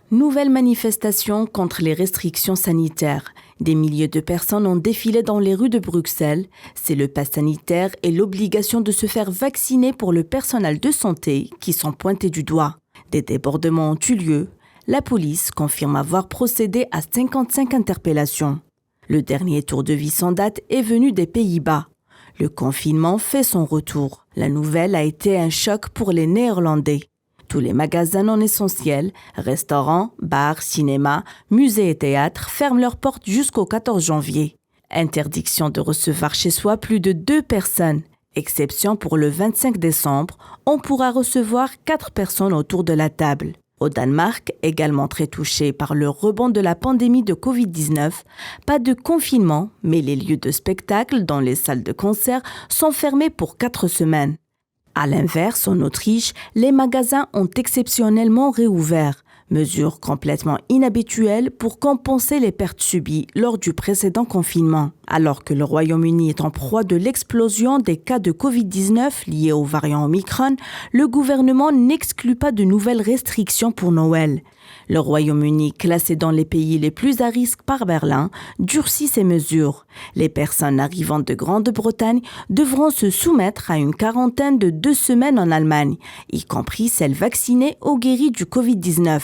Nouvelle manifestation contre les restrictions sanitaires. Des milliers de personnes ont défilé dans les rues de Bruxelles. C'est le pass sanitaire et l'obligation de se faire vacciner pour le personnel de santé qui sont pointés du doigt. Des débordements ont eu lieu. La police confirme avoir procédé à 55 interpellations. Le dernier tour de vis en date est venu des Pays-Bas. Le confinement fait son retour. La nouvelle a été un choc pour les Néerlandais. Tous les magasins non essentiels, restaurants, bars, cinémas, musées et théâtres ferment leurs portes jusqu'au 14 janvier. Interdiction de recevoir chez soi plus de 2 personnes. Exception pour le 25 décembre, on pourra recevoir 4 personnes autour de la table. Au Danemark, également très touché par le rebond de la pandémie de Covid-19, pas de confinement, mais les lieux de spectacle, dont les salles de concert, sont fermés pour 4 semaines. À l'inverse, en Autriche, les magasins ont exceptionnellement réouvert, mesure complètement inhabituelle pour compenser les pertes subies lors du précédent confinement. Alors que le Royaume-Uni est en proie de l'explosion des cas de Covid-19 liés au variant Omicron, le gouvernement n'exclut pas de nouvelles restrictions pour Noël. Le Royaume-Uni, classé dans les pays les plus à risque par Berlin, durcit ses mesures. Les personnes arrivant de Grande-Bretagne devront se soumettre à une quarantaine de 2 semaines en Allemagne, y compris celles vaccinées ou guéries du Covid-19.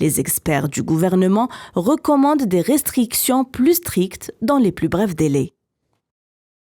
Les experts du gouvernement recommandent des restrictions plus strictes dans les plus brefs délais.